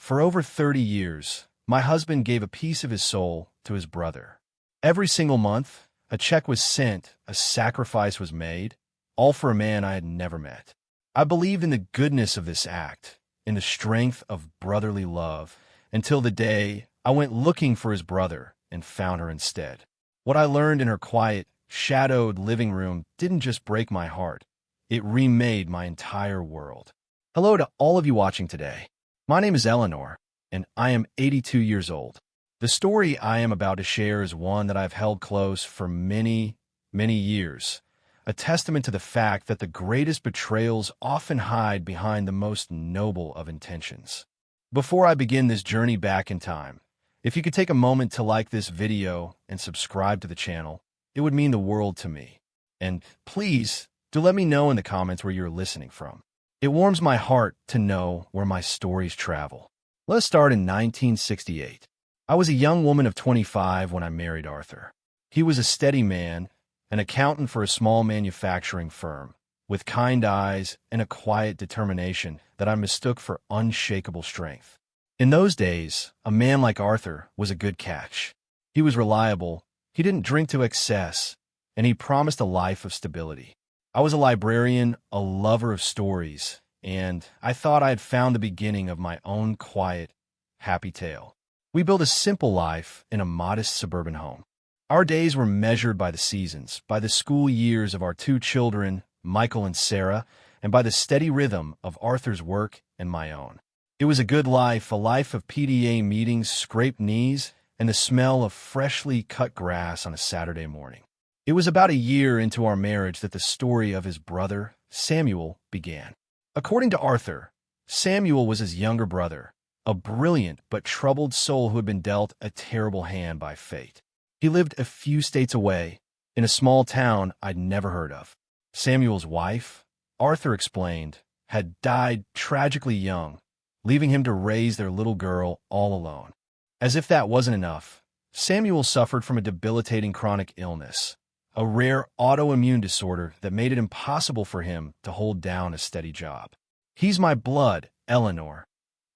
For over 30 years, my husband gave a piece of his soul to his brother. Every single month, a check was sent, a sacrifice was made, all for a man I had never met. I believed in the goodness of this act, in the strength of brotherly love, until the day I went looking for his brother and found her instead. What I learned in her quiet, shadowed living room didn't just break my heart. It remade my entire world. Hello to all of you watching today. My name is Eleanor, and I am 82 years old. The story I am about to share is one that I've held close for many, many years, a testament to the fact that the greatest betrayals often hide behind the most noble of intentions. Before I begin this journey back in time, if you could take a moment to like this video and subscribe to the channel, it would mean the world to me. And please, do let me know in the comments where you're listening from. It warms my heart to know where my stories travel. Let's start in 1968. I was a young woman of 25 when I married Arthur. He was a steady man, an accountant for a small manufacturing firm, with kind eyes and a quiet determination that I mistook for unshakable strength. In those days, a man like Arthur was a good catch. He was reliable, he didn't drink to excess, and he promised a life of stability. I was a librarian, a lover of stories, and I thought I had found the beginning of my own quiet, happy tale. We built a simple life in a modest suburban home. Our days were measured by the seasons, by the school years of our two children, Michael and Sarah, and by the steady rhythm of Arthur's work and my own. It was a good life, a life of PTA meetings, scraped knees, and the smell of freshly cut grass on a Saturday morning. It was about a year into our marriage that the story of his brother, Samuel, began. According to Arthur, Samuel was his younger brother, a brilliant but troubled soul who had been dealt a terrible hand by fate. He lived a few states away, in a small town I'd never heard of. Samuel's wife, Arthur explained, had died tragically young, leaving him to raise their little girl all alone. As if that wasn't enough, Samuel suffered from a debilitating chronic illness, a rare autoimmune disorder that made it impossible for him to hold down a steady job. "He's my blood, Eleanor,"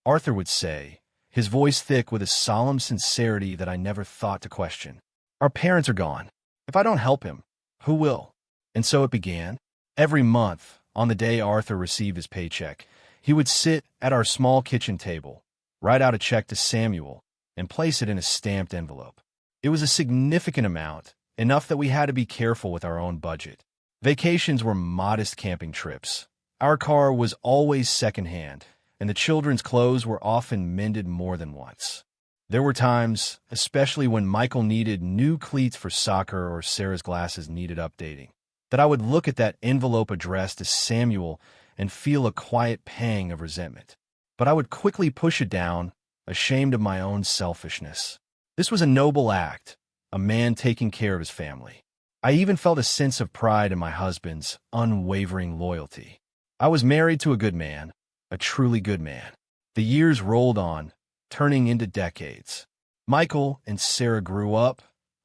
Arthur would say, his voice thick with a solemn sincerity that I never thought to question. "Our parents are gone. If I don't help him, who will?" And so it began. Every month, on the day Arthur received his paycheck, he would sit at our small kitchen table, write out a check to Samuel, and place it in a stamped envelope. It was a significant amount, enough that we had to be careful with our own budget. Vacations were modest camping trips. Our car was always secondhand, and the children's clothes were often mended more than once. There were times, especially when Michael needed new cleats for soccer or Sarah's glasses needed updating, that I would look at that envelope addressed to Samuel and feel a quiet pang of resentment. But I would quickly push it down, ashamed of my own selfishness. This was a noble act, a man taking care of his family. I even felt a sense of pride in my husband's unwavering loyalty. I was married to a good man, a truly good man. The years rolled on, turning into decades. Michael and Sarah grew up,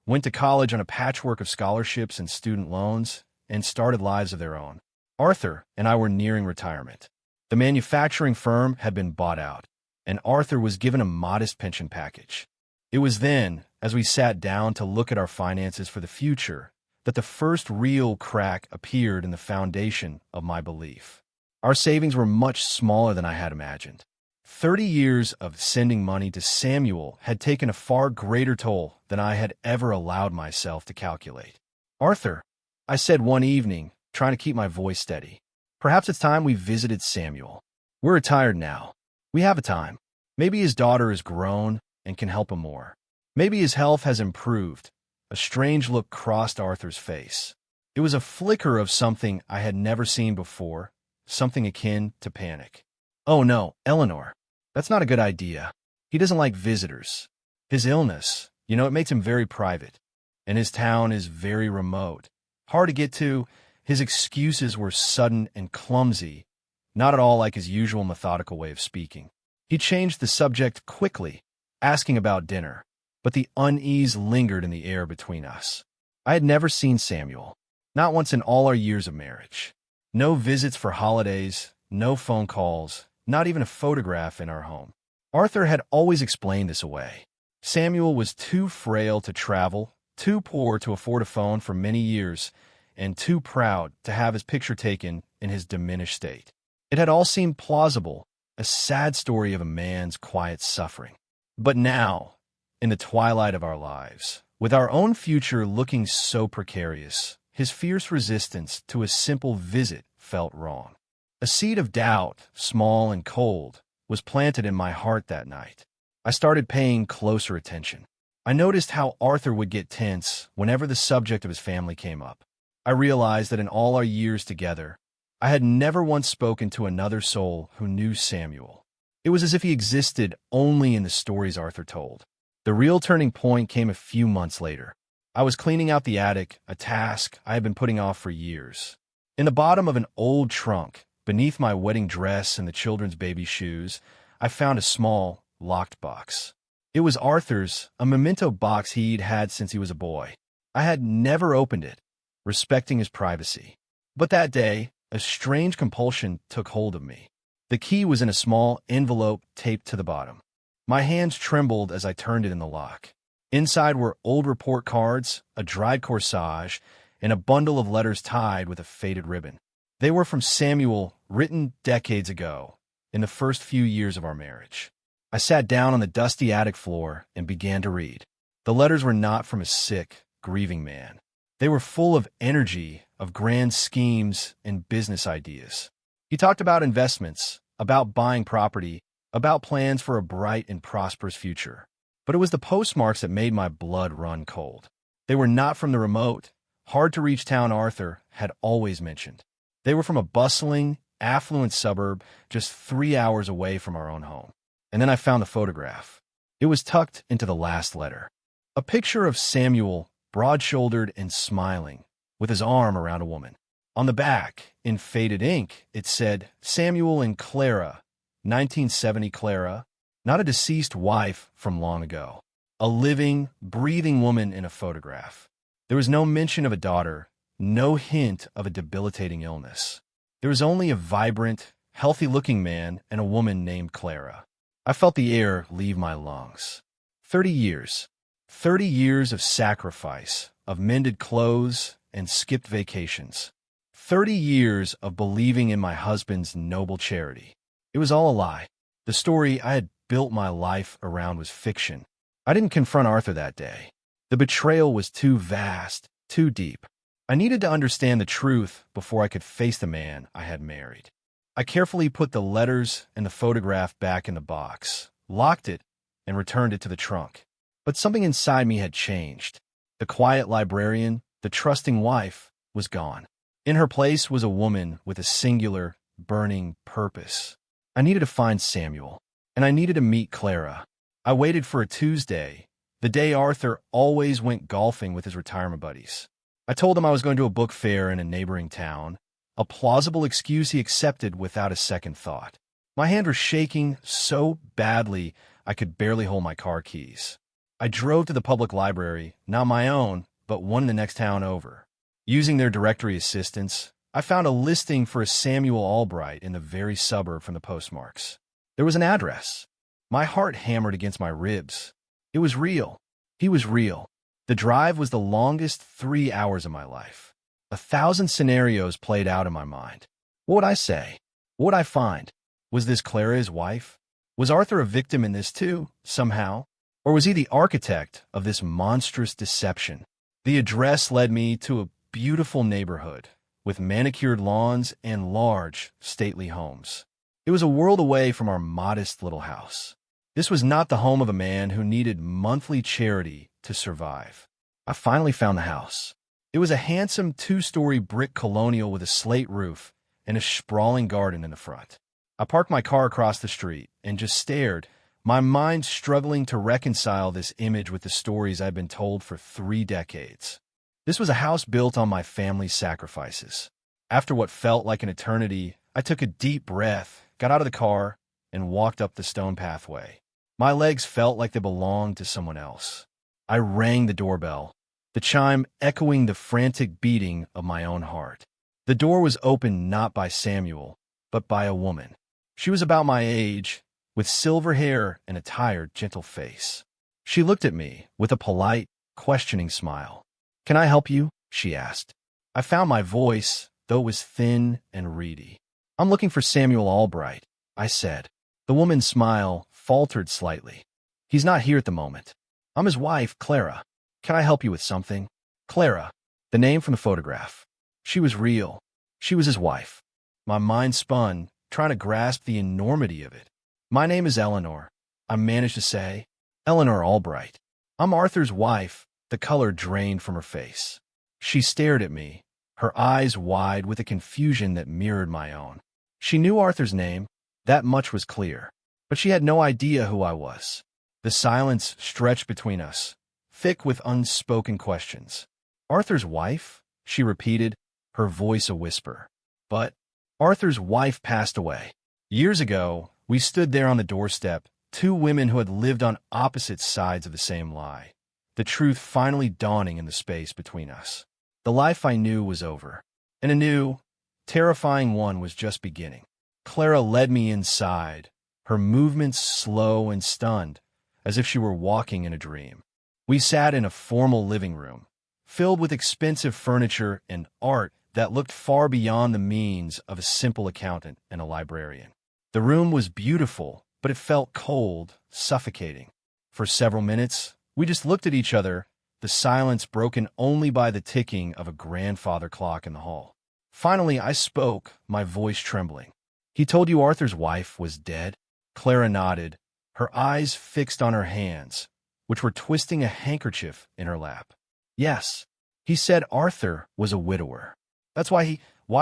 went to college on a patchwork of scholarships and student loans, and started lives of their own. Arthur and I were nearing retirement. The manufacturing firm had been bought out, and Arthur was given a modest pension package. It was then, as we sat down to look at our finances for the future, that the first real crack appeared in the foundation of my belief. Our savings were much smaller than I had imagined. 30 years of sending money to Samuel had taken a far greater toll than I had ever allowed myself to calculate. "Arthur," I said one evening, trying to keep my voice steady, "perhaps it's time we visited Samuel. We're retired now. We have a time. Maybe his daughter is grown and can help him more. Maybe his health has improved." A strange look crossed Arthur's face. It was a flicker of something I had never seen before, something akin to panic. "Oh no, Eleanor, that's not a good idea. He doesn't like visitors. His illness, it makes him very private. And his town is very remote. Hard to get to." His excuses were sudden and clumsy, not at all like his usual methodical way of speaking. He changed the subject quickly, asking about dinner, but the unease lingered in the air between us. I had never seen Samuel, not once in all our years of marriage. No visits for holidays, no phone calls, not even a photograph in our home. Arthur had always explained this away. Samuel was too frail to travel, too poor to afford a phone for many years, and too proud to have his picture taken in his diminished state. It had all seemed plausible, a sad story of a man's quiet suffering. But now, in the twilight of our lives, with our own future looking so precarious, his fierce resistance to a simple visit felt wrong. A seed of doubt, small and cold, was planted in my heart that night. I started paying closer attention. I noticed how Arthur would get tense whenever the subject of his family came up. I realized that in all our years together, I had never once spoken to another soul who knew Samuel. It was as if he existed only in the stories Arthur told. The real turning point came a few months later. I was cleaning out the attic, a task I had been putting off for years. In the bottom of an old trunk, beneath my wedding dress and the children's baby shoes, I found a small, locked box. It was Arthur's, a memento box he'd had since he was a boy. I had never opened it, respecting his privacy. But that day, a strange compulsion took hold of me. The key was in a small envelope taped to the bottom. My hands trembled as I turned it in the lock. Inside were old report cards, a dried corsage, and a bundle of letters tied with a faded ribbon. They were from Samuel, written decades ago, in the first few years of our marriage. I sat down on the dusty attic floor and began to read. The letters were not from a sick, grieving man. They were full of energy, of grand schemes and business ideas. He talked about investments, about buying property, about plans for a bright and prosperous future. But it was the postmarks that made my blood run cold. They were not from the remote, hard-to-reach town Arthur had always mentioned. They were from a bustling, affluent suburb just 3 hours away from our own home. And then I found the photograph. It was tucked into the last letter. A picture of Samuel, broad-shouldered and smiling, with his arm around a woman. On the back, in faded ink, it said, Samuel and Clara, 1970 Clara, not a deceased wife from long ago. A living, breathing woman in a photograph. There was no mention of a daughter, no hint of a debilitating illness. There was only a vibrant, healthy-looking man and a woman named Clara. I felt the air leave my lungs. 30 years. 30 years of sacrifice, of mended clothes and skipped vacations. 30 years of believing in my husband's noble charity. It was all a lie. The story I had built my life around was fiction. I didn't confront Arthur that day. The betrayal was too vast, too deep. I needed to understand the truth before I could face the man I had married. I carefully put the letters and the photograph back in the box, locked it, and returned it to the trunk. But something inside me had changed. The quiet librarian, the trusting wife, was gone. In her place was a woman with a singular, burning purpose. I needed to find Samuel, and I needed to meet Clara. I waited for a Tuesday, the day Arthur always went golfing with his retirement buddies. I told him I was going to a book fair in a neighboring town, a plausible excuse he accepted without a second thought. My hand was shaking so badly I could barely hold my car keys. I drove to the public library, not my own, but one in the next town over. Using their directory assistance, I found a listing for a Samuel Albright in the very suburb from the postmarks. There was an address. My heart hammered against my ribs. It was real. He was real. The drive was the longest 3 hours of my life. 1,000 scenarios played out in my mind. What would I say? What would I find? Was this Clara his wife? Was Arthur a victim in this too, somehow? Or was he the architect of this monstrous deception? The address led me to a beautiful neighborhood with manicured lawns and large, stately homes. It was a world away from our modest little house. This was not the home of a man who needed monthly charity to survive. I finally found the house. It was a handsome 2-story brick colonial with a slate roof and a sprawling garden in the front. I parked my car across the street and just stared, my mind struggling to reconcile this image with the stories I'd been told for 3 decades. This was a house built on my family's sacrifices. After what felt like an eternity, I took a deep breath, got out of the car, and walked up the stone pathway. My legs felt like they belonged to someone else. I rang the doorbell, the chime echoing the frantic beating of my own heart. The door was opened not by Samuel, but by a woman. She was about my age, with silver hair and a tired, gentle face. She looked at me with a polite, questioning smile. "Can I help you?" she asked. I found my voice, though it was thin and reedy. "I'm looking for Samuel Albright," I said. The woman's smile faltered slightly. "He's not here at the moment. I'm his wife, Clara. Can I help you with something?" Clara, the name from the photograph. She was real. She was his wife. My mind spun, trying to grasp the enormity of it. "My name is Eleanor," I managed to say. "Eleanor Albright. I'm Arthur's wife." The color drained from her face. She stared at me, her eyes wide with a confusion that mirrored my own. She knew Arthur's name, that much was clear, but she had no idea who I was. The silence stretched between us, thick with unspoken questions. "Arthur's wife?" she repeated, her voice a whisper. "But Arthur's wife passed away. Years ago, we stood there on the doorstep, two women who had lived on opposite sides of the same lie, the truth finally dawning in the space between us. The life I knew was over, and a new, terrifying one was just beginning." Clara led me inside, her movements slow and stunned, as if she were walking in a dream. We sat in a formal living room, filled with expensive furniture and art that looked far beyond the means of a simple accountant and a librarian. The room was beautiful, but it felt cold, suffocating. For several minutes, we just looked at each other, the silence broken only by the ticking of a grandfather clock in the hall. Finally, I spoke, my voice trembling. "He told you Arthur's wife was dead?" Clara nodded, her eyes fixed on her hands, which were twisting a handkerchief in her lap. "Yes. He said Arthur was a widower. That's why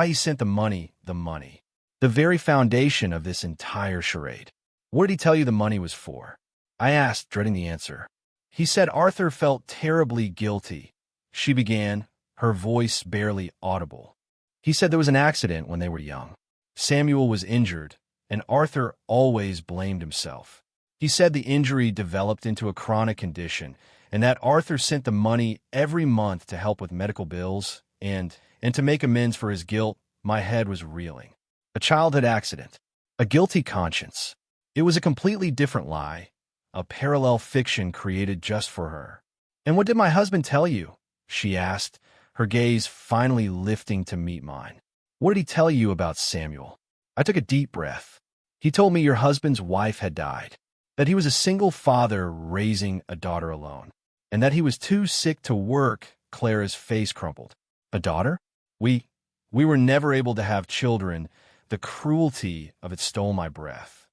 he sent the money. The very foundation of this entire charade." "What did he tell you the money was for?" I asked, dreading the answer. "He said Arthur felt terribly guilty," she began, her voice barely audible. "He said there was an accident when they were young. Samuel was injured, and Arthur always blamed himself. He said the injury developed into a chronic condition, and that Arthur sent the money every month to help with medical bills, and to make amends for his guilt." My head was reeling. A childhood accident. A guilty conscience. It was a completely different lie, a parallel fiction created just for her. "And what did my husband tell you?" she asked, her gaze finally lifting to meet mine. "What did he tell you about Samuel?" I took a deep breath. "He told me your husband's wife had died, that he was a single father raising a daughter alone, and that he was too sick to work." Clara's face crumpled. "A daughter? We were never able to have children." The cruelty of it stole my breath.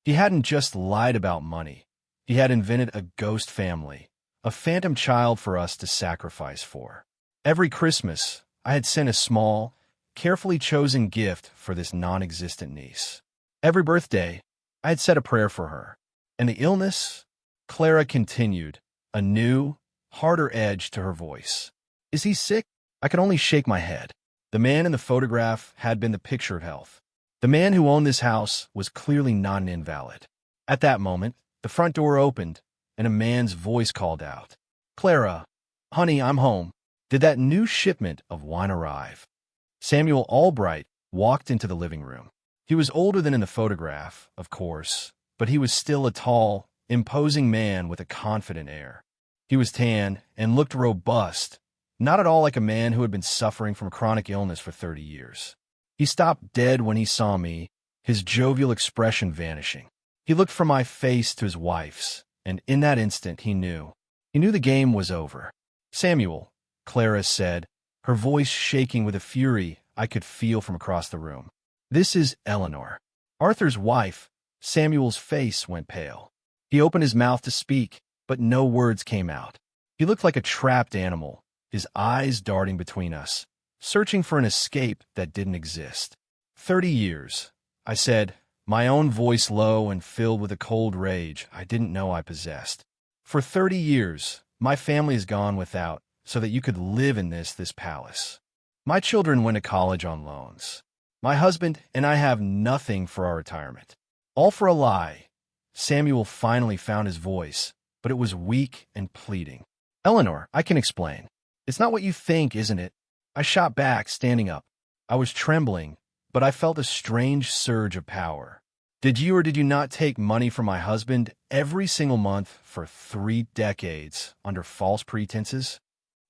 He hadn't just lied about money. He had invented a ghost family, a phantom child for us to sacrifice for. Every Christmas, I had sent a small, carefully chosen gift for this non-existent niece. Every birthday, I had said a prayer for her. And the illness? Clara continued, a new, harder edge to her voice. "Is he sick?" I could only shake my head. The man in the photograph had been the picture of health. The man who owned this house was clearly not an invalid. At that moment, the front door opened, and a man's voice called out, "Clara, honey, I'm home." Did that new shipment of wine arrive? Samuel Albright walked into the living room. He was older than in the photograph, of course, but he was still a tall, imposing man with a confident air. He was tan and looked robust, not at all like a man who had been suffering from chronic illness for 30 years. He stopped dead when he saw me, his jovial expression vanishing. He looked from my face to his wife's, and in that instant he knew. He knew the game was over. "Samuel," Clara said, her voice shaking with a fury I could feel from across the room. "This is Eleanor, Arthur's wife." Samuel's face went pale. He opened his mouth to speak, but no words came out. He looked like a trapped animal, his eyes darting between us, searching for an escape that didn't exist. 30 years, I said, my own voice low and filled with a cold rage I didn't know I possessed. "For 30 years, my family has gone without, so that you could live in this palace. My children went to college on loans. My husband and I have nothing for our retirement. All for a lie." Samuel finally found his voice, but it was weak and pleading. "Eleanor, I can explain. It's not what you think, isn't it?" I shot back, standing up. I was trembling, but I felt a strange surge of power. Did you or did you not take money from my husband every single month for 3 decades under false pretenses?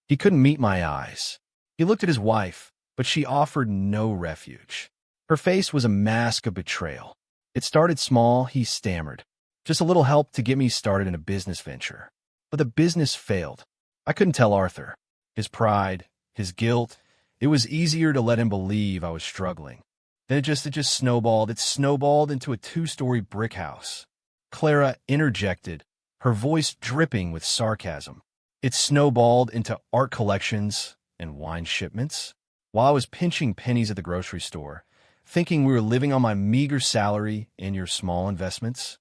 He couldn't meet my eyes. He looked at his wife, but she offered no refuge. Her face was a mask of betrayal. It started small, he stammered. Just a little help to get me started in a business venture. But the business failed. I couldn't tell Arthur. His pride, his guilt, it was easier to let him believe I was struggling. Then it just snowballed. It snowballed into a 2-story brick house. Clara interjected, her voice dripping with sarcasm. It snowballed into art collections and wine shipments. While I was pinching pennies at the grocery store, thinking we were living on my meager salary and your small investments,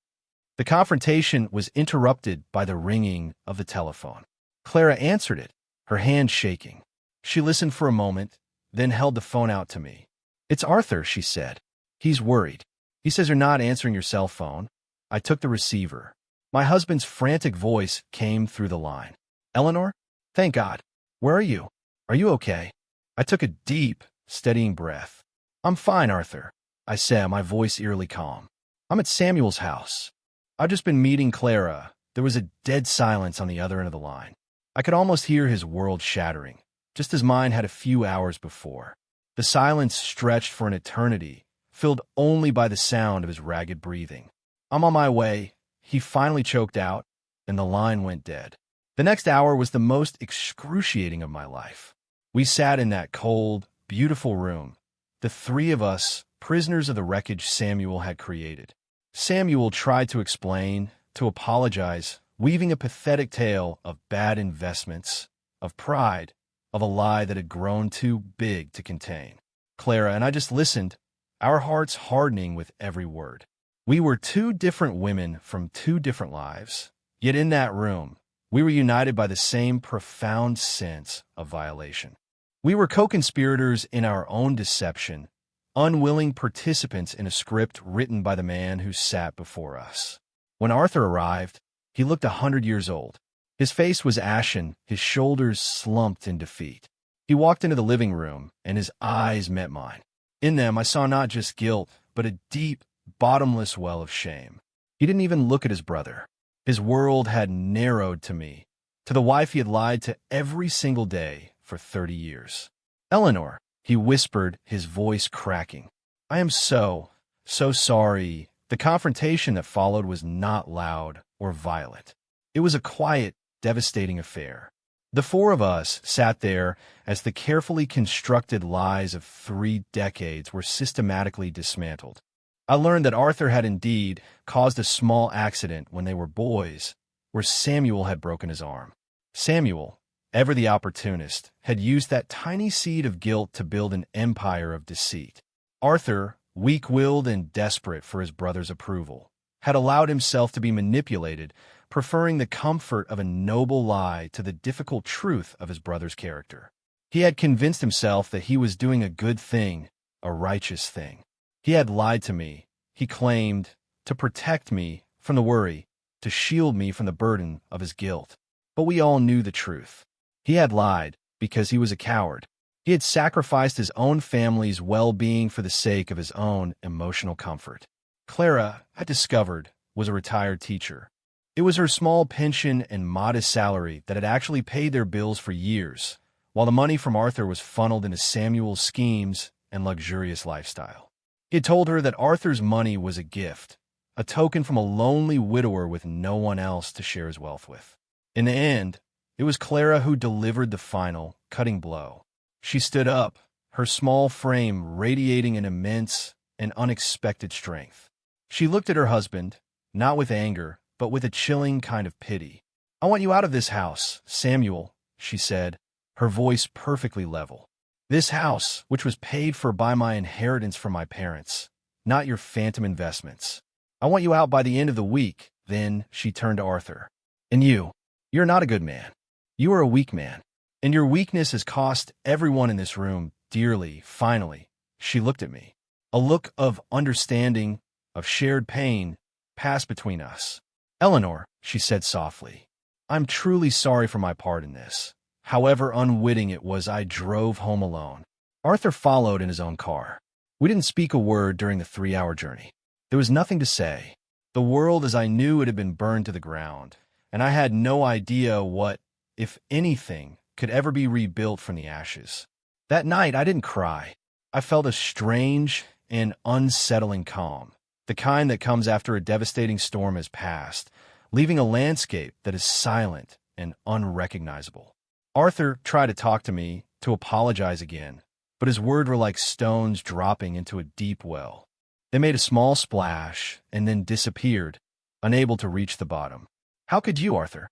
the confrontation was interrupted by the ringing of the telephone. Clara answered it, her hand shaking. She listened for a moment, then held the phone out to me. "It's Arthur," she said. "He's worried. He says you're not answering your cell phone." I took the receiver. My husband's frantic voice came through the line. "Eleanor? Thank God. Where are you? Are you okay?" I took a deep, steadying breath. "I'm fine, Arthur," I said, my voice eerily calm. "I'm at Samuel's house. I've just been meeting Clara." There was a dead silence on the other end of the line. I could almost hear his world shattering, just as mine had a few hours before. The silence stretched for an eternity, filled only by the sound of his ragged breathing. "I'm on my way," he finally choked out, and the line went dead. The next hour was the most excruciating of my life. We sat in that cold, beautiful room, the 3 of us, prisoners of the wreckage Samuel had created. Samuel tried to explain, to apologize, weaving a pathetic tale of bad investments, of pride, of a lie that had grown too big to contain. Clara and I just listened, our hearts hardening with every word. We were 2 different women from 2 different lives, yet in that room, we were united by the same profound sense of violation. We were co-conspirators in our own deception, unwilling participants in a script written by the man who sat before us. When Arthur arrived, he looked 100 years old. His face was ashen, his shoulders slumped in defeat. He walked into the living room, and his eyes met mine. In them, I saw not just guilt, but a deep, bottomless well of shame. He didn't even look at his brother. His world had narrowed to me, to the wife he had lied to every single day for 30 years. "Eleanor," he whispered, his voice cracking. "I am so sorry." The confrontation that followed was not loud or violent. It was a quiet, devastating affair. The 4 of us sat there as the carefully constructed lies of 3 decades were systematically dismantled. I learned that Arthur had indeed caused a small accident when they were boys, where Samuel had broken his arm. Samuel, ever the opportunist, had used that tiny seed of guilt to build an empire of deceit. Arthur, weak-willed and desperate for his brother's approval, had allowed himself to be manipulated, preferring the comfort of a noble lie to the difficult truth of his brother's character. He had convinced himself that he was doing a good thing, a righteous thing. He had lied to me, he claimed, to protect me from the worry, to shield me from the burden of his guilt. But we all knew the truth. He had lied because he was a coward. He had sacrificed his own family's well-being for the sake of his own emotional comfort. Clara, I discovered, was a retired teacher. It was her small pension and modest salary that had actually paid their bills for years, while the money from Arthur was funneled into Samuel's schemes and luxurious lifestyle. He had told her that Arthur's money was a gift, a token from a lonely widower with no one else to share his wealth with. In the end, it was Clara who delivered the final, cutting blow. She stood up, her small frame radiating an immense and unexpected strength. She looked at her husband, not with anger, but with a chilling kind of pity. "I want you out of this house, Samuel," she said, her voice perfectly level. "This house, which was paid for by my inheritance from my parents, not your phantom investments. I want you out by the end of the week." Then she turned to Arthur. "And you're not a good man. You are a weak man. And your weakness has cost everyone in this room dearly." Finally, she looked at me. A look of understanding, of shared pain, passed between us. "Eleanor," she said softly, "I'm truly sorry for my part in this. However unwitting it was, I drove home alone." Arthur followed in his own car. We didn't speak a word during the 3-hour journey. There was nothing to say. The world as I knew it had been burned to the ground, and I had no idea what, if anything, could ever be rebuilt from the ashes. That night, I didn't cry. I felt a strange and unsettling calm, the kind that comes after a devastating storm has passed, leaving a landscape that is silent and unrecognizable. Arthur tried to talk to me, to apologize again, but his words were like stones dropping into a deep well. They made a small splash and then disappeared, unable to reach the bottom. "How could you, Arthur?"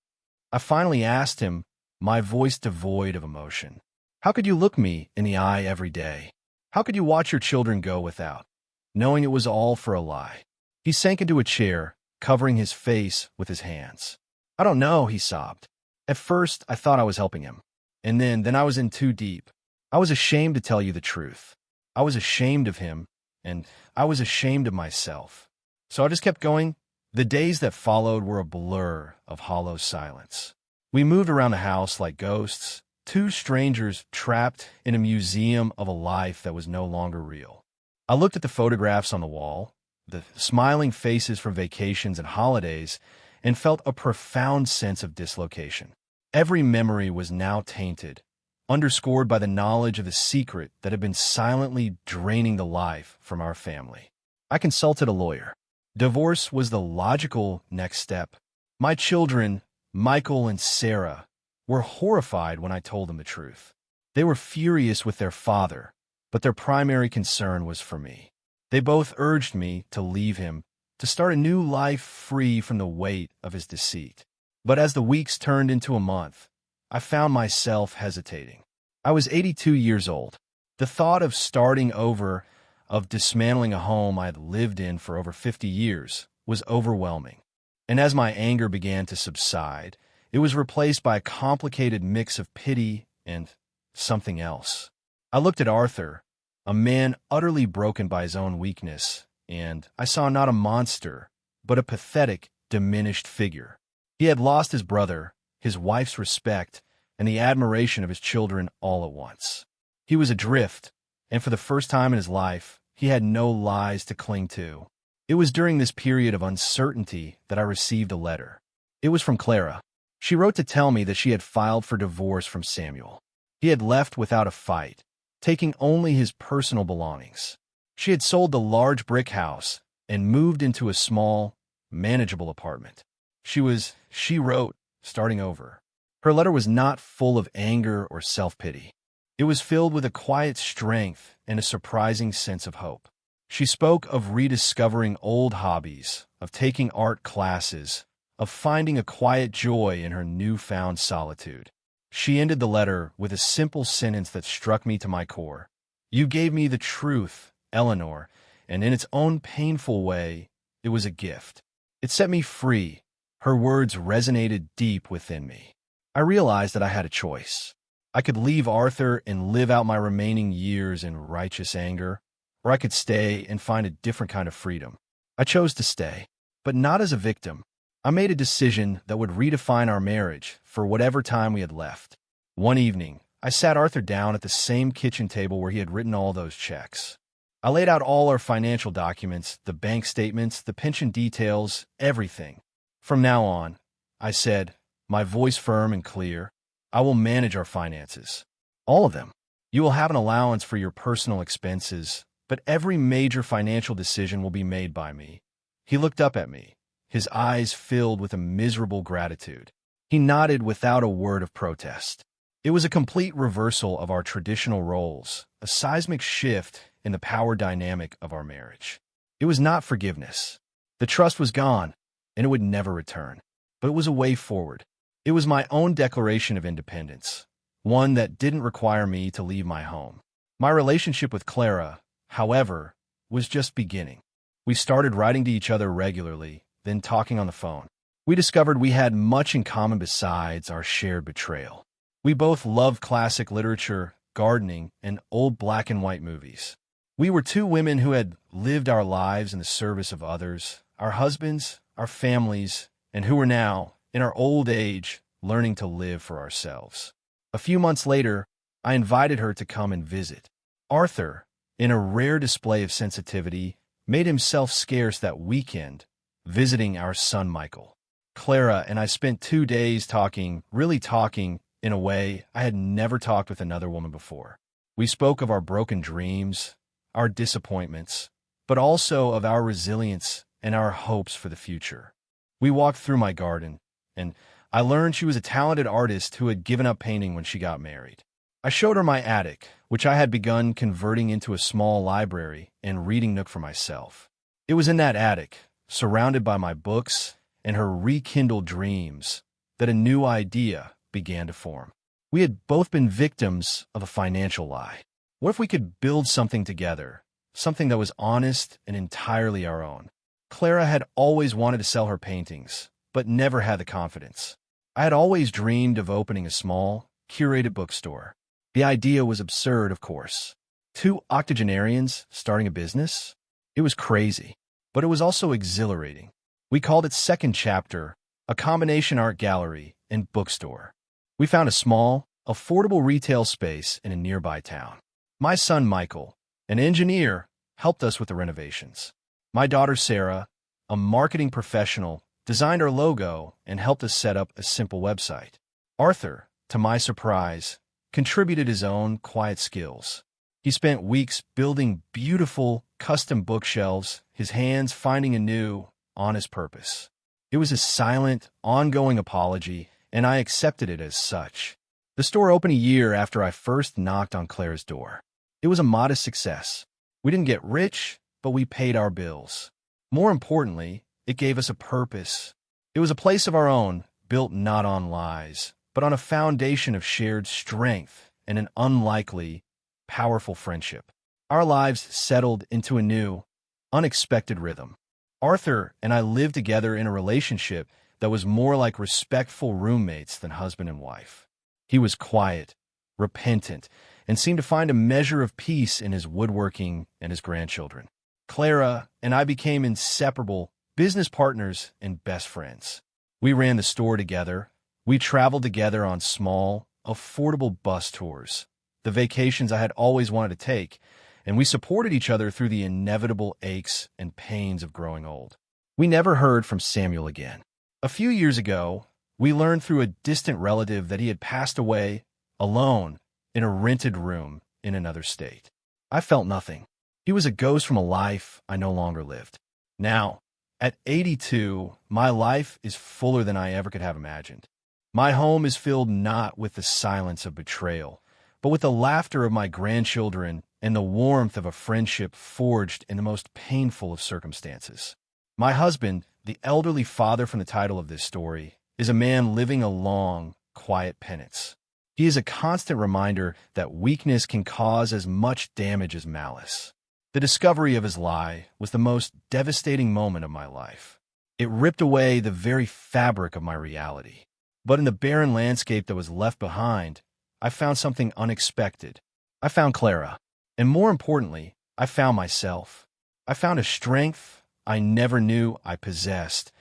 I finally asked him, my voice devoid of emotion. "How could you look me in the eye every day? How could you watch your children go without, knowing it was all for a lie?" He sank into a chair, covering his face with his hands. "I don't know," he sobbed. "At first, I thought I was helping him. And then I was in too deep. I was ashamed to tell you the truth. I was ashamed of him, and I was ashamed of myself. So I just kept going." The days that followed were a blur of hollow silence. We moved around the house like ghosts, two strangers trapped in a museum of a life that was no longer real. I looked at the photographs on the wall, the smiling faces from vacations and holidays, and felt a profound sense of dislocation. Every memory was now tainted, underscored by the knowledge of the secret that had been silently draining the life from our family. I consulted a lawyer. Divorce was the logical next step. My children, Michael and Sarah, were horrified when I told them the truth. They were furious with their father, but their primary concern was for me. They both urged me to leave him, to start a new life free from the weight of his deceit. But as the weeks turned into a month, I found myself hesitating. I was 82 years old. The thought of starting over, of dismantling a home I had lived in for over 50 years, was overwhelming. And as my anger began to subside, it was replaced by a complicated mix of pity and something else. I looked at Arthur, a man utterly broken by his own weakness, and I saw not a monster, but a pathetic, diminished figure. He had lost his brother, his wife's respect, and the admiration of his children all at once. He was adrift, and for the first time in his life, he had no lies to cling to. It was during this period of uncertainty that I received a letter. It was from Clara. She wrote to tell me that she had filed for divorce from Samuel. He had left without a fight, taking only his personal belongings. She had sold the large brick house and moved into a small, manageable apartment. She wrote, starting over. Her letter was not full of anger or self-pity. It was filled with a quiet strength and a surprising sense of hope. She spoke of rediscovering old hobbies, of taking art classes, of finding a quiet joy in her newfound solitude. She ended the letter with a simple sentence that struck me to my core. "You gave me the truth, Eleanor, and in its own painful way, it was a gift. It set me free." Her words resonated deep within me. I realized that I had a choice. I could leave Arthur and live out my remaining years in righteous anger, or I could stay and find a different kind of freedom. I chose to stay, but not as a victim. I made a decision that would redefine our marriage for whatever time we had left. One evening, I sat Arthur down at the same kitchen table where he had written all those checks. I laid out all our financial documents, the bank statements, the pension details, everything. "From now on," I said, my voice firm and clear, "I will manage our finances. All of them. You will have an allowance for your personal expenses, but every major financial decision will be made by me." He looked up at me, his eyes filled with a miserable gratitude. He nodded without a word of protest. It was a complete reversal of our traditional roles, a seismic shift in the power dynamic of our marriage. It was not forgiveness. The trust was gone, and it would never return. But it was a way forward. It was my own declaration of independence, one that didn't require me to leave my home. My relationship with Clara, however, was just beginning. We started writing to each other regularly, then talking on the phone. We discovered we had much in common besides our shared betrayal. We both loved classic literature, gardening, and old black and white movies. We were two women who had lived our lives in the service of others, our husbands, our families, and who were now, in our old age, learning to live for ourselves. A few months later, I invited her to come and visit. Arthur, in a rare display of sensitivity, made himself scarce that weekend, visiting our son Michael. Clara and I spent 2 days talking, really talking, in a way I had never talked with another woman before. We spoke of our broken dreams, our disappointments, but also of our resilience and our hopes for the future. We walked through my garden, and I learned she was a talented artist who had given up painting when she got married. I showed her my attic, which I had begun converting into a small library and reading nook for myself. It was in that attic, surrounded by my books and her rekindled dreams, that a new idea began to form. We had both been victims of a financial lie. What if we could build something together, something that was honest and entirely our own? Clara had always wanted to sell her paintings, but never had the confidence. I had always dreamed of opening a small, curated bookstore. The idea was absurd, of course. 2 octogenarians starting a business? It was crazy, but it was also exhilarating. We called it Second Chapter, a combination art gallery and bookstore. We found a small, affordable retail space in a nearby town. My son Michael, an engineer, helped us with the renovations. My daughter Sarah, a marketing professional, designed our logo and helped us set up a simple website. Arthur, to my surprise, contributed his own quiet skills. He spent weeks building beautiful, custom bookshelves, his hands finding a new, honest purpose. It was a silent, ongoing apology, and I accepted it as such. The store opened a year after I first knocked on Clara's door. It was a modest success. We didn't get rich, but we paid our bills. More importantly, it gave us a purpose. It was a place of our own, built not on lies, but on a foundation of shared strength and an unlikely, powerful friendship. Our lives settled into a new, unexpected rhythm. Arthur and I lived together in a relationship that was more like respectful roommates than husband and wife. He was quiet, repentant, and seemed to find a measure of peace in his woodworking and his grandchildren. Clara and I became inseparable business partners and best friends. We ran the store together. We traveled together on small, affordable bus tours, the vacations I had always wanted to take, and we supported each other through the inevitable aches and pains of growing old. We never heard from Samuel again. A few years ago, we learned through a distant relative that he had passed away, alone, in a rented room in another state. I felt nothing. He was a ghost from a life I no longer lived. Now, at 82, my life is fuller than I ever could have imagined. My home is filled not with the silence of betrayal, but with the laughter of my grandchildren and the warmth of a friendship forged in the most painful of circumstances. My husband, the elderly father from the title of this story, is a man living a long, quiet penance. He is a constant reminder that weakness can cause as much damage as malice. The discovery of his lie was the most devastating moment of my life. It ripped away the very fabric of my reality. But in the barren landscape that was left behind, I found something unexpected. I found Clara. And more importantly, I found myself. I found a strength I never knew I possessed,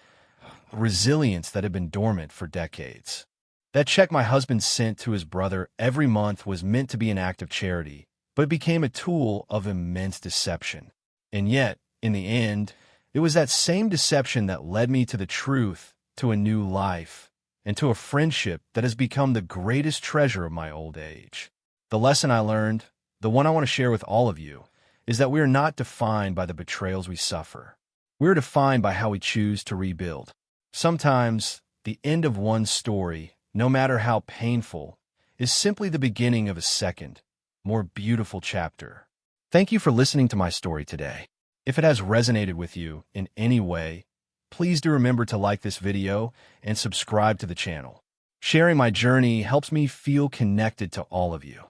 a resilience that had been dormant for decades. That check my husband sent to his brother every month was meant to be an act of charity, but it became a tool of immense deception. And yet, in the end, it was that same deception that led me to the truth, to a new life, and to a friendship that has become the greatest treasure of my old age. The lesson I learned, the one I want to share with all of you, is that we are not defined by the betrayals we suffer. We are defined by how we choose to rebuild. Sometimes, the end of one story, no matter how painful, is simply the beginning of a second, more beautiful chapter. Thank you for listening to my story today. If it has resonated with you in any way, please do remember to like this video and subscribe to the channel. Sharing my journey helps me feel connected to all of you.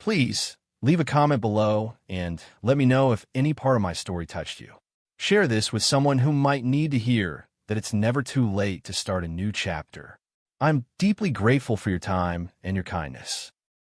Please leave a comment below and let me know if any part of my story touched you. Share this with someone who might need to hear that it's never too late to start a new chapter. I'm deeply grateful for your time and your kindness.